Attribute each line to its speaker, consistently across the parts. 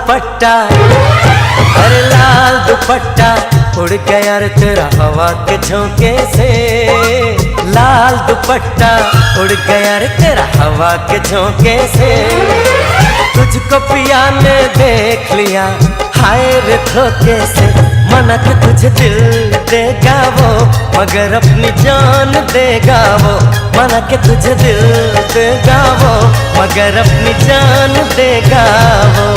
Speaker 1: दुपट्टा, अरे लाल दुपट्टा उड़ गया रे तेरा हवा के झोंके से। लाल दुपट्टा उड़ गया रे तेरा हवा के झोंके से। तुझको पिया ने देख लिया हाय रे धोखे से। मना के तुझे दिल देगा वो मगर अपनी जान देगा वो। मना के तुझे दिल देगा वो मगर अपनी जान देगा वो।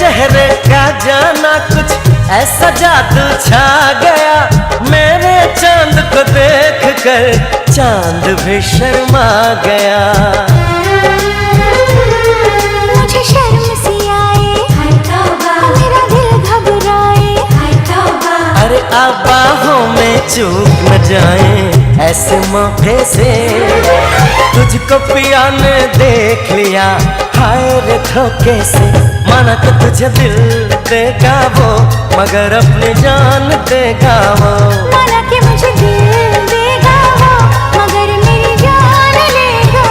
Speaker 1: चेहरे का जाना कुछ ऐसा जादू छा गया। मेरे चांद को देख कर चांद भी शर्मा गया।
Speaker 2: मुझे शर्म सी आए मेरा दिल घबराए।
Speaker 1: अरे आप बाहों में चूक न जाए ऐसे मौके से। तुझको पिया ने देख लिया हाय रे धोखे से। माना कि तुझे दिल देगा वो मगर अपनी जान देगा वो।
Speaker 2: माना कि मुझे दिल देगा वो मगर मेरी जान लेगा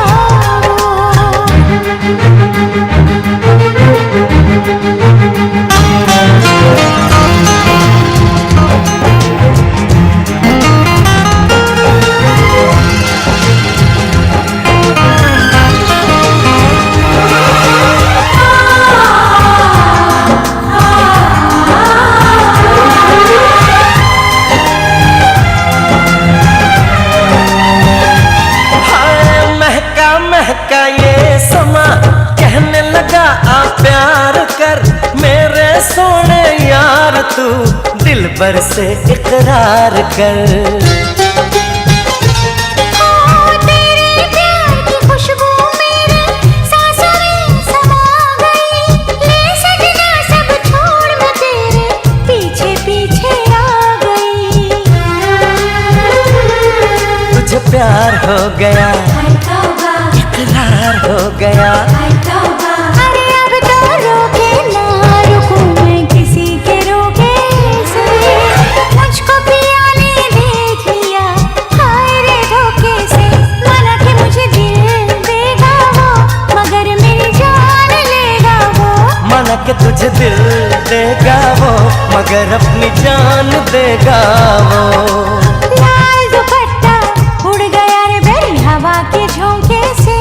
Speaker 1: महका ये समा कहने लगा आ प्यार कर। मेरे सोने यार तू दिल भर से इकरार कर।
Speaker 2: तेरे प्यार की खुशबू मेरे सांसों में समा गई। ले सजना सब छोड़ मैं तेरे पीछे पीछे आ गई।
Speaker 1: तुझे प्यार हो गया इकरार हो गया।
Speaker 2: अरे अब तो रोके ना रुकूं मैं किसी के रोके से। मुझको पिया ने देख लिया हाय रे धोखे से। माना कि मुझे दिल देगा वो मगर मेरी जान लेगा वो।
Speaker 1: माना कि तुझे दिल देगा वो मगर अपनी जान देगा वो।
Speaker 2: लाल दुपट्टा उड़ गया रे मेरी हवा के झोंके से।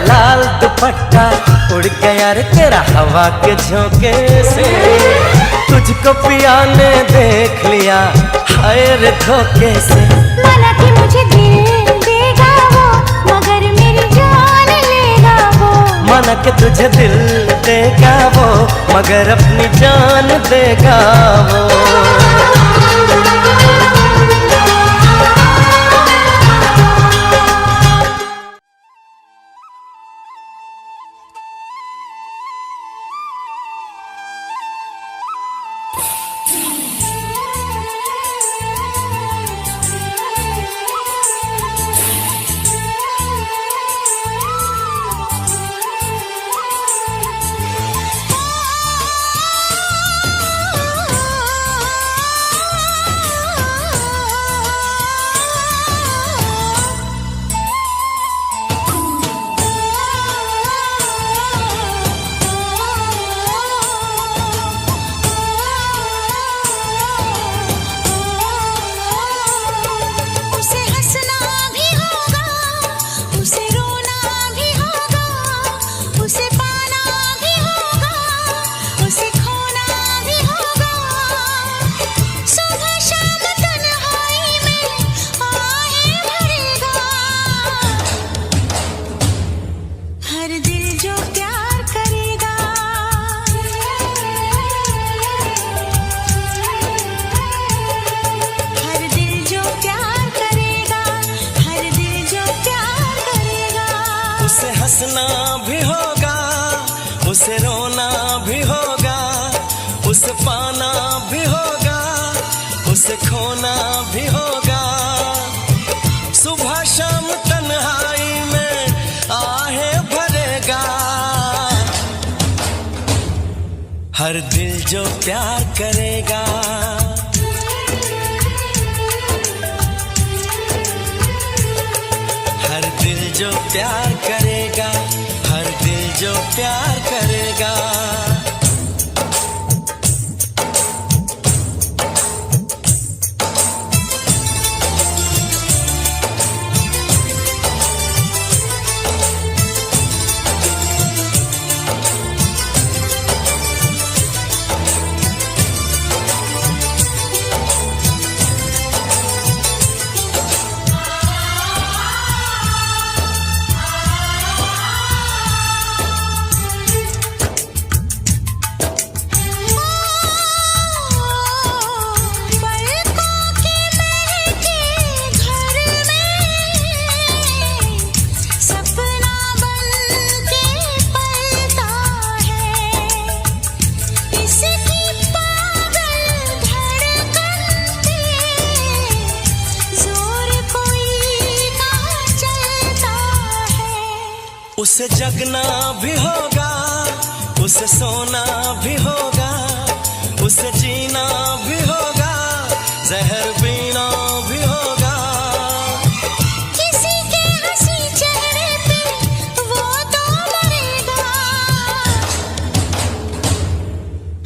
Speaker 1: लाल दुपट्टा उड़ गया रे तेरा हवा के झोंके से। तुझको पिया ने देख लिया हाय रे धोखे से।
Speaker 2: माना कि मुझे दिल देगा वो मगर मेरी जान लेगा वो।
Speaker 1: माना कि तुझे दिल देगा वो मगर अपनी जान देगा वो। उसे रोना भी होगा, उसे पाना भी होगा, उसे खोना भी होगा। सुबह शाम तन्हाई में आहे भरेगा। हर दिल जो प्यार करेगा, हर दिल जो प्यार करेगा, हर दिल जो प्यार करेगा। उसे जगना भी होगा, उसे सोना भी होगा, उसे जीना भी होगा, जहर पीना भी होगा।
Speaker 2: किसी के हंसी चेहरे पे वो तो मरेगा।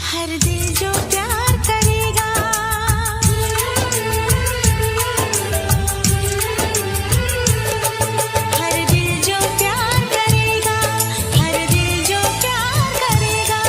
Speaker 2: हर दिल जो प्यार करेगा, हर दिल जो प्यार करेगा, हर दिल जो प्यार करेगा।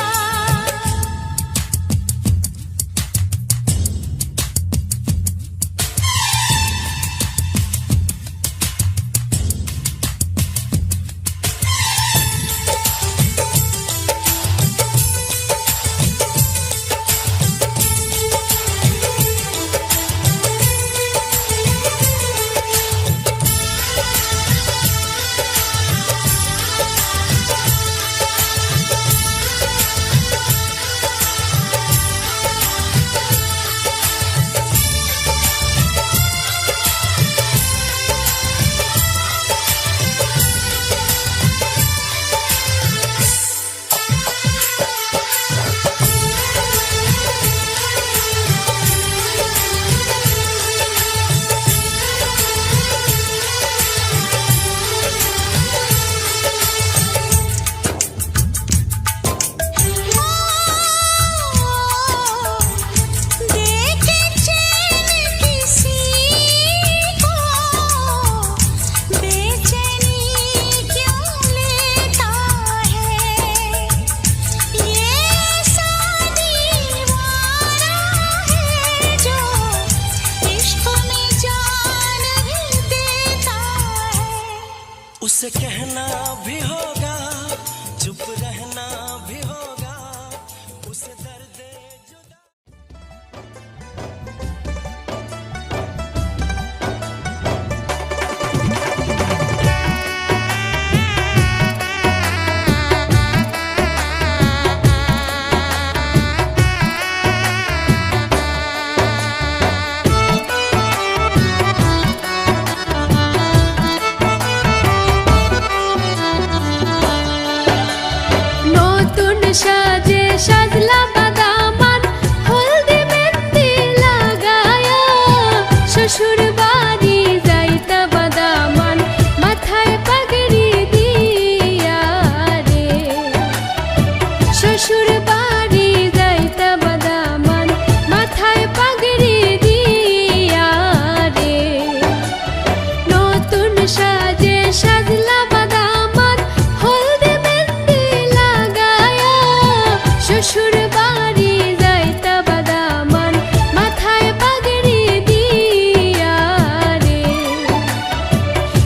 Speaker 1: उसे कहना भी होगा, चुप रहना भी होगा, उसे दर्द जुदा।
Speaker 2: সাজে সাজলা বাদামান হলদি মেহেন্দি লাগায়া শ্বশুর বাড়ি যাইতা বাদামান মাথায় পাগড়ি দিয়া রে শ্বশুর বাড়ি যাইতা বাদামান মাথায় পাগড়ি দিয়া রে নতুন সাজে সাজলা বাদামান হলদি মেহেন্দি লাগায়া শ্বশুর বাড়ি যাইতা বাদামান মাথায় পাগড়ি দিয়া রে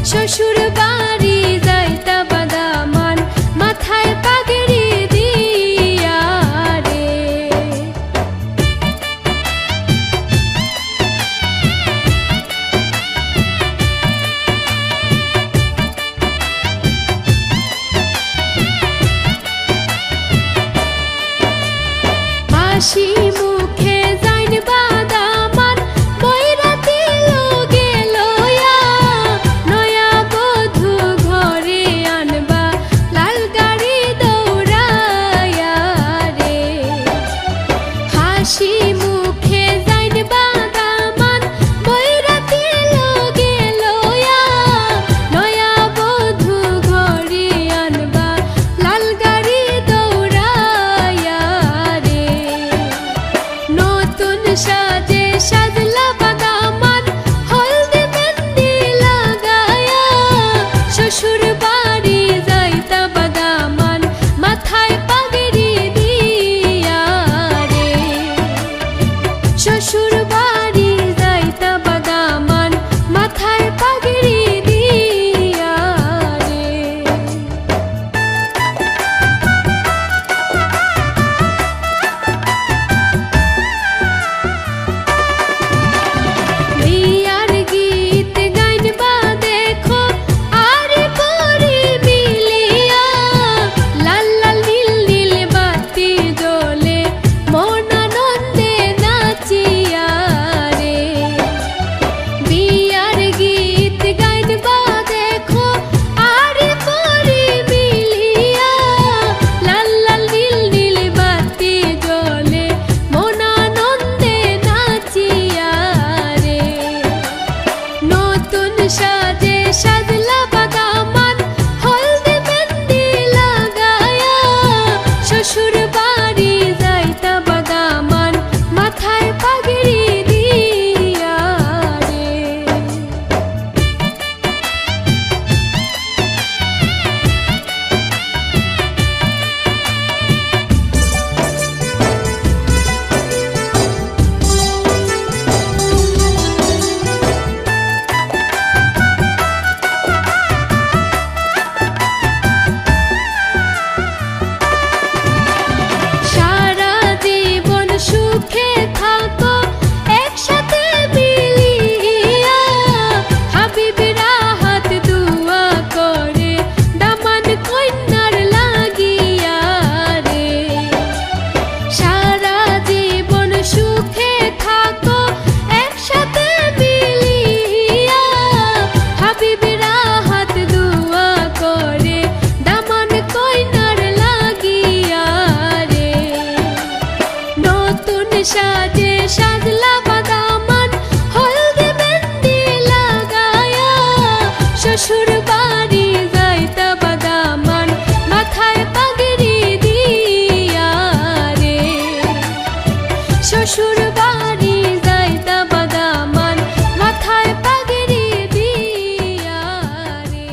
Speaker 2: শ্বশুর বাড়ি যাইতা বাদামান মাথায় পাগড়ি দিয়া রে।
Speaker 3: শ্বশুর বাড়ি যাইতা বাদামান মাথায় পাগড়ি দিয়া রে শ্বশুর বাড়ি যাইতা বাদামান মাথায় পাগড়ি দিয়া রে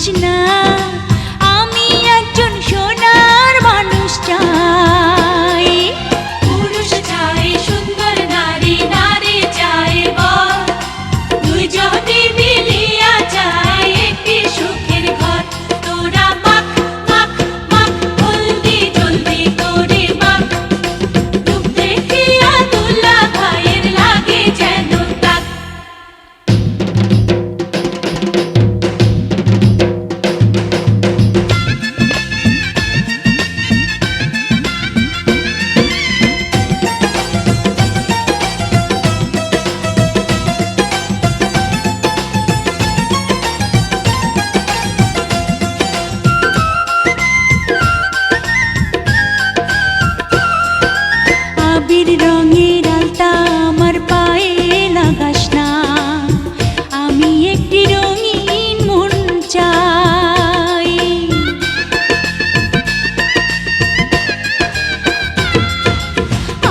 Speaker 2: মাখিস না, আমি একজন সোনার মানুষ চাই।
Speaker 3: পুরুষ চাই সুন্দর নারী, নারী চাই বর, দুইজনে মিলিয়া চাই একটি সুখের ঘর। তোরা মাখ মাখ মাখ জলদি জলদি করে মাখ, রূপ দেখিয়া দুলা ভাইয়ের লাগে যেন তাক।
Speaker 2: আবির রঙের আলতা আমার পায়ে লাগাস না, আমি একটি রঙিন মন চাই।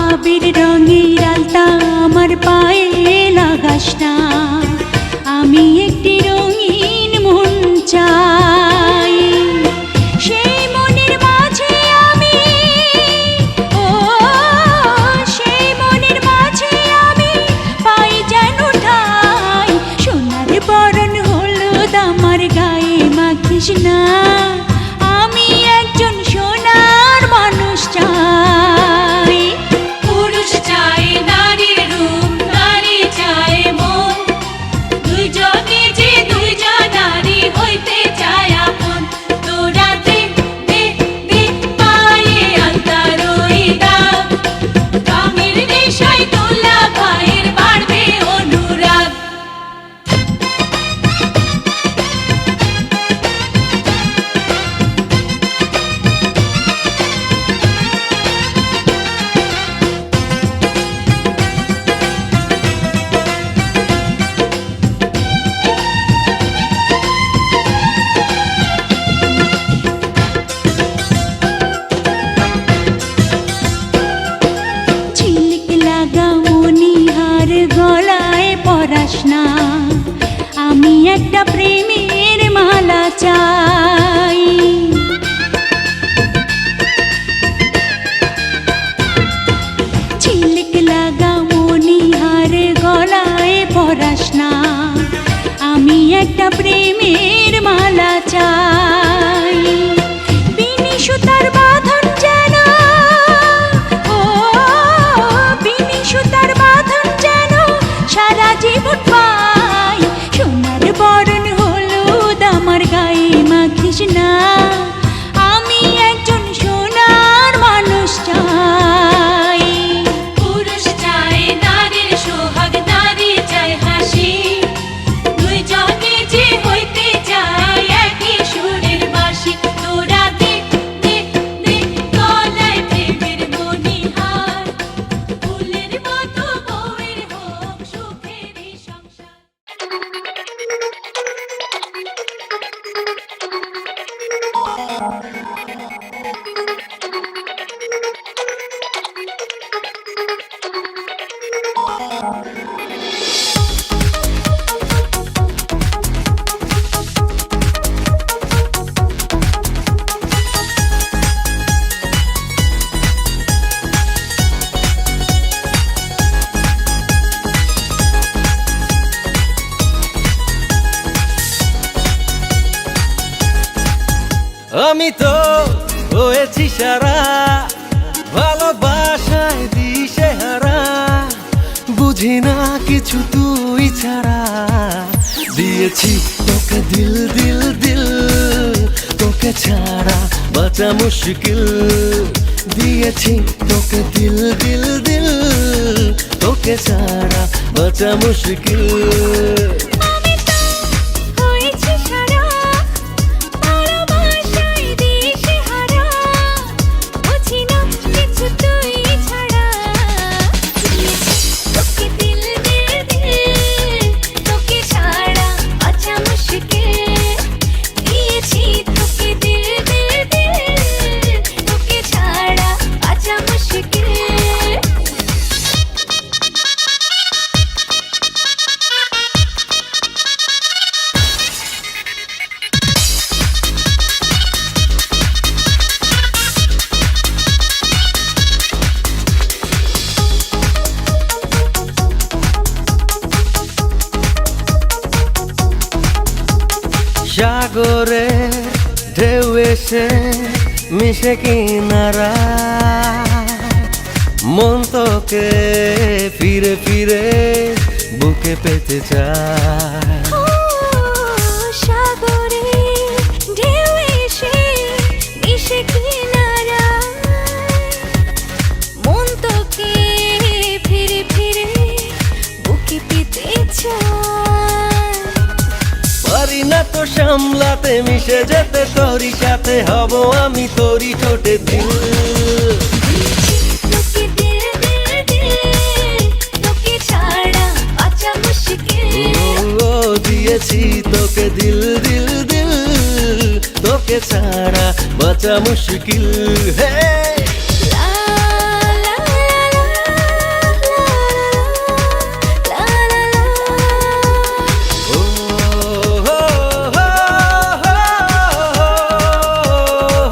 Speaker 2: আবির রঙের আলতা আমার পায়ে লাগাস না, আমি একটি রঙিন মন চাই। সেই মনের মাঝে আমি, ও সেই মনের মাঝে আমি পাই যেন ঠাই। সোনার বরণ হলুদ আমার গায়ে মাখিস না, আমি একজন সোনার মানুষ চাই।
Speaker 3: পুরুষ চাই নারীর রূপ, নারী চাই মন, দুইজনে যে দুইজন নারী হইতে চায় আপন। তোরা দে দে দে পায়ে আলতার ওই দাগ, রঙের নেশায় দোলা ভাইয়ের বাড়বে অনুরাগ।
Speaker 2: ঝিলিক লাগা মনিহার গলায় পরাস না, আমি একটা প্রেমের মালা চাই। ঝিলিক লাগা মনিহার গলায় পরাস না, আমি একটা প্রেমের মালা চাই। বিনি সুতার বাঁধন যেন, ও বিনি সুতার বাঁধন যেন সারা জীবন পাই। সোনার বরণ হলুদ আমার গায়ে মাখিস না, আমি একজন সোনার মানুষ চাই।
Speaker 3: পুরুষ চাই নারীর সোহাগ, নারী চাই হাসি, দুইজনে যে হইতে চায় একই সুরের বাঁশি। তোরা দে দে দে গলায় প্রেমের মণিহার, ফুলের মতো বউয়ের হোক সুখেরই সংসার।
Speaker 1: আমি তো হয়েছি সারা, ভালোবাসায় দিশে হারা, বুঝি না কিছু তুই ছাড়া। দিয়েছি তোকে দিল দিল দিল, তোকে ছাড়া বাঁচা মুশকিল। দিয়েছি তোকে দিল দিল দিল, তোকে ছাড়া বাঁচা মুশকিল।
Speaker 2: আমি তো হয়েছি সারা, ভালোবাসায় দিশে হারা, বুঝি না কিছু তুই ছাড়া। তোকে দিল দিল দিল, তোকে ছাড়া বাঁচা মুশকিল। দিয়েছি তোকে দিল দিল দিল, তোকে ছাড়া বাঁচা মুশকিল।
Speaker 1: সাগরে ঢেউ এসে মিশে কিনারা মন তোকে ফিরে ফিরে বুকে পেতে চায়
Speaker 2: ও সাগরে ঢেউ এসে মিশে কিনারায় মন তোকে ফিরে ফিরে বুকে পেতে চায়
Speaker 1: পারি না তো সামলাতে মিশে যেতে তোরই সাথে হব আমি তোরই ঠোঁটে দিল
Speaker 2: তোকে দিল দিল দিল তোকে ছাড়া বাঁচা মুশকিল
Speaker 1: ও দিয়েছি তোকে দিল দিল দিল তোকে ছাড়া বাঁচা মুশকিল হে
Speaker 2: লা লা লা লা লা
Speaker 1: ও হো হো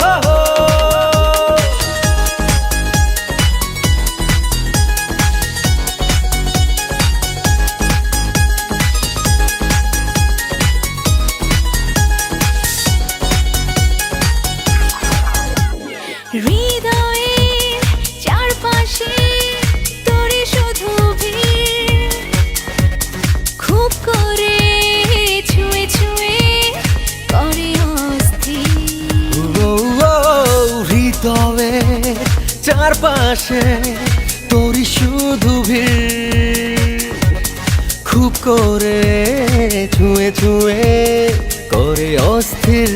Speaker 1: হো
Speaker 2: হৃদয়ের চারপাশে তোরে শুধু ভিড় খুব করে ছুঁয়ে ছুঁয়ে করে অস্থির
Speaker 1: হৃদয়ে চারপাশে তোরই শুধু ভিড় খুব করে ছুঁয়ে ছুঁয়ে করে অস্থির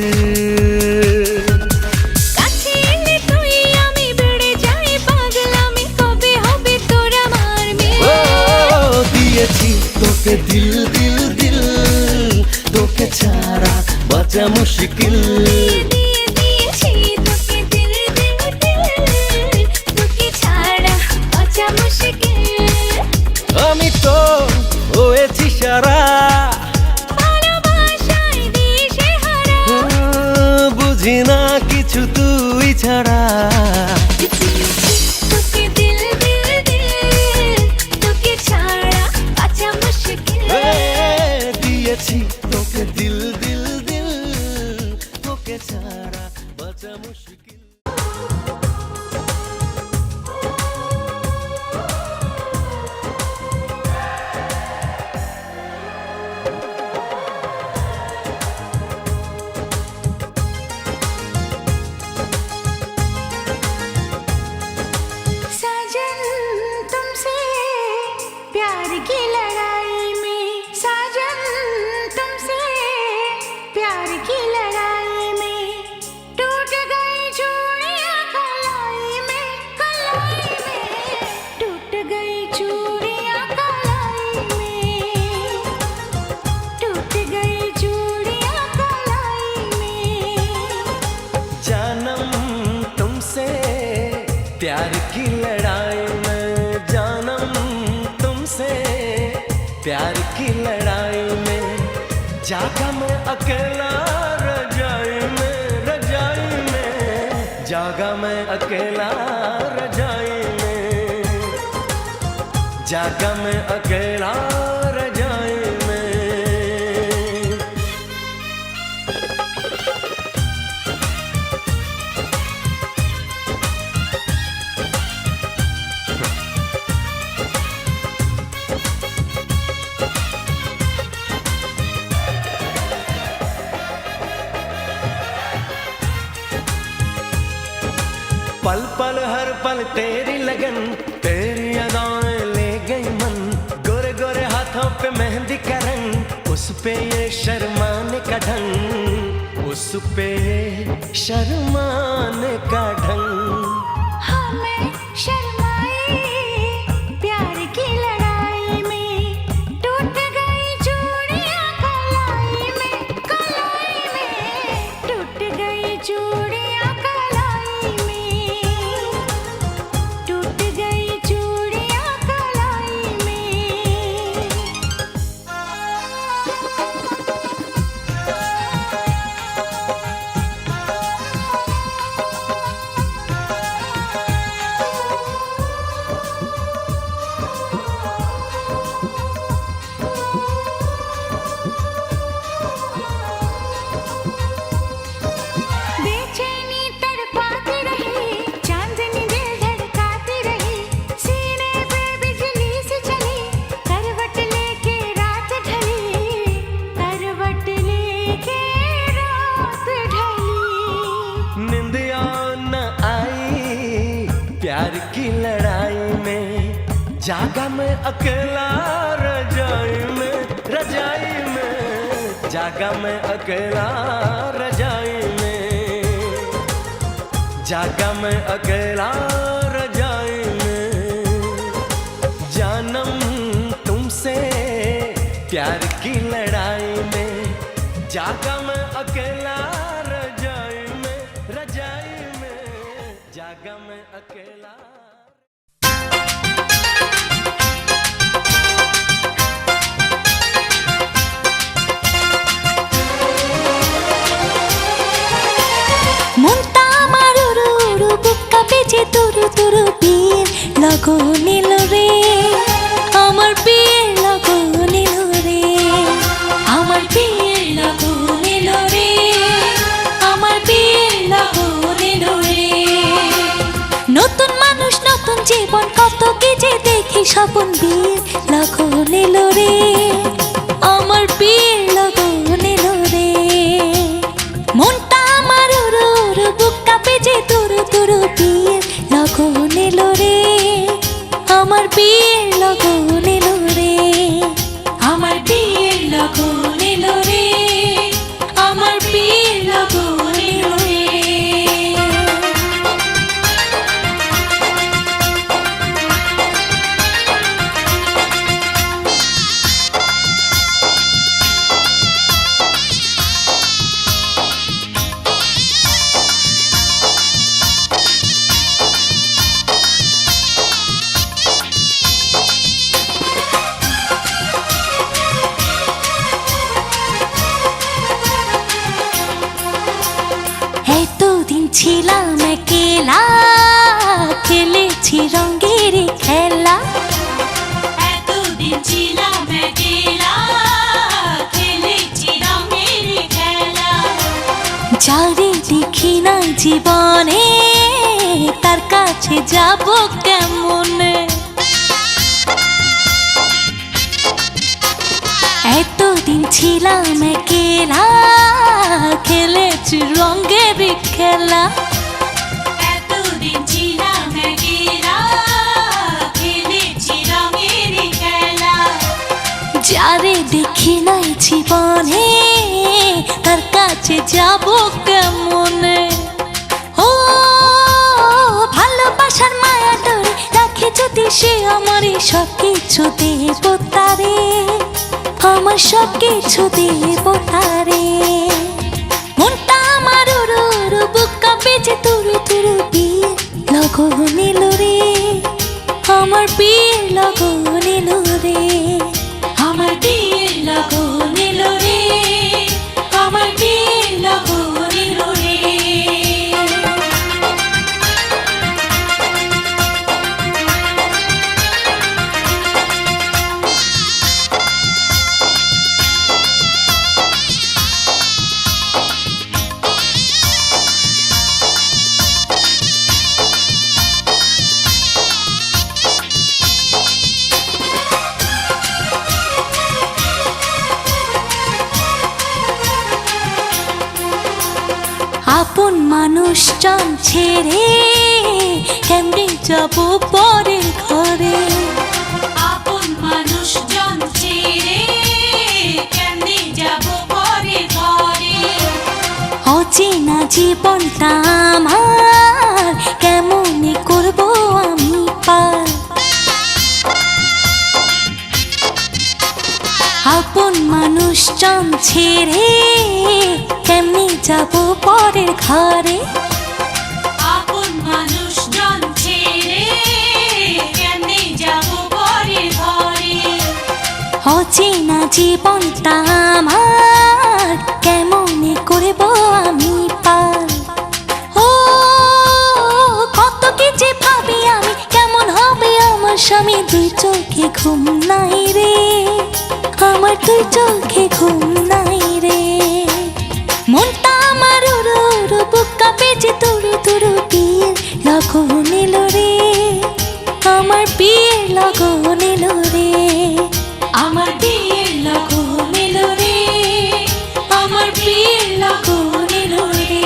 Speaker 2: কাছে এলে তুই আমি বেড়ে যাই পাগলামি কবে হবে তোর আমার
Speaker 1: ও
Speaker 2: মেয়ে
Speaker 1: দিয়েছি তোকে দিল দিল দিল তোকে ছাড়া বাঁচা মুশকিল
Speaker 2: দিয়ে দিয়েছি তোকে দিল দিল দিল তোকে ছাড়া বাঁচা মুশকিল
Speaker 1: আমি তো হয়েছি সারা
Speaker 2: ভালোবাসায় দিশে হারা
Speaker 1: বুঝি না কিছু তুই ছাড়া
Speaker 2: তোকে দিল দিল দিল তোকে ছাড়া বাঁচা মুশকিল
Speaker 1: দিয়েছি তোকে দিল দিল দিল তোকে ছাড়া বাঁচা মুশকিল
Speaker 2: साजन तुमसे प्यार की लड़ाई में साजन तुमसे प्यार की लड़ाई में टूट गई चूड़ियां कलाई में टूट गई चूड़ियां कलाई में टूट गई चूड़ियां कलाई में
Speaker 1: जानम तुमसे प्यार की लड़ाई में जानम तुमसे प्यार की लड़ाई में जागा मैं अकेला रजाई में जागा मैं अकेला रजाई में जागा मैं अकेला रजाई में पल पल हर पल तेरी लगन तेरी अदाएं ले गई मन गोरे गोरे हाथों पे मेहंदी का रंग उस पे ये शर्माने का ढंग उस पे ये शर्माने का ढंग
Speaker 2: हमें शर्माए प्यार की लड़ाई में टूट गई चूड़ियां कलाई में टूट गई चूड़ियां कलाई में टूट गई चूड़ियां कलाई में
Speaker 1: जागा मैं अकेला रजाई में, रजाई में जागा मैं अकेला रजाई में, जागा मैं अकेला रजाई में। जानम तुमसे प्यार की लड़ाई में, जागा मैं अकेला रजाई में, रजाई में जागा मैं अकेला।
Speaker 2: মনটা আমার উড়ু উড়ু বুক কাঁপে যে তুরু তুরু পীর লগো নিল রে, আমার পীর লগো নিল রে, আমার পীর লগো নিল রে, আমার পীর লগো নিল রে। নতুন মানুষ নতুন জীবন কত কি যে দেখি স্বপন বীর লগো নিল রে, আমার পীর লগো নিল রে। মনটা আমার উড়ু উড়ু বুক কাঁপে যে তুরু তুরু পীর লগো নিল রে, আমার পীর লগো নিল রে, আমার পীর লগো নিল রে, আমার পীর লগো নিল রে। এতদিন ছিলাম একলা, খেলেছি রঙের খেলা,
Speaker 3: এতদিন ছিলাম একলা, খেলেছি রঙের খেলা।
Speaker 2: যারে দেখি নাই জীবনে তার কাছে যাব কেমনে। এতদিন ছিলাম একলা, খেলেছি রঙের খেলা,
Speaker 3: এতদিন ছিলাম একলা, খেলেছি রঙের খেলা।
Speaker 2: যারে দেখি নাই জীবনে তার কাছে যাব কেমনে। ও ভালোবাসার মায়া ডোরে রাখে যদি সে আমারে সব কিছু দেব তারে, আমার সব কিছু দেব তারে। মনটা আমার উড়ু উড়ু বুক কাঁপে যে তুরু তুরু পীর লগো নিল রে, আমার পীর লগো নিল রে, আমার পীর লগো নিল রে, আমার পীর লগো নিল রে। আপন মানুষজন ছেড়ে কেমনে যাব পরের ঘরে,
Speaker 3: আপন মানুষজন ছেড়ে কেমনে যাব পরের ঘরে।
Speaker 2: অচেনা জীবনটা আমার কেমনে করব আমি পার। আপন মানুষজন ছেড়ে কেমনে যাব পরের ঘরে,
Speaker 3: আপন মানুষজন ছেড়ে কেমনে যাব পরের ঘরে।
Speaker 2: অচেনা জীবনটা আমার কেমনে করব আমি পার। ও কত কি যে ভাবি আমি, কেমন হবে আমার স্বামী, দুই চোখে ঘুম নাই রে, আমার দুই চোখে ঘুম নাই রে। মনটা আমার উড়ু উড়ু বুক কাঁপে যে তুরু তুরু পীর লগো নিল রে, আমার পীর লগো নিল রে, আমার পীর লগো নিল রে, আমার পীর লগো নিল রে।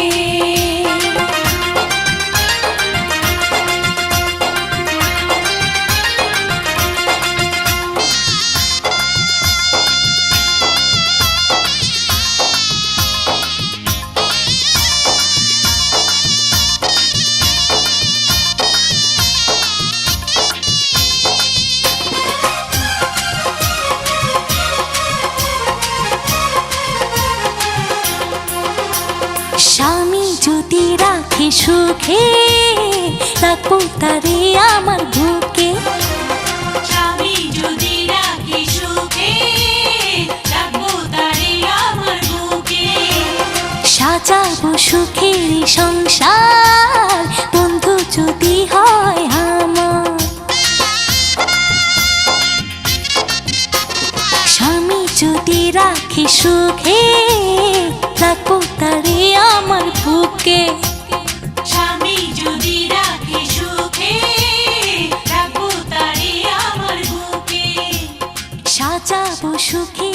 Speaker 2: সুখে রাখবো তারে আমার বুকে।
Speaker 3: স্বামী যদি রাখি সুখে রাখবো তারে আমার বুকে।
Speaker 2: সাজাবো সুখের সংসার বন্ধু যদি হয় আমার। স্বামী যদি রাখি সুখে রাখবো তারে আমার বুকে।
Speaker 3: স্বামী যদি রাখি সুখে রাখবো তারে আমার বুকে।
Speaker 2: সাজাবো সুখে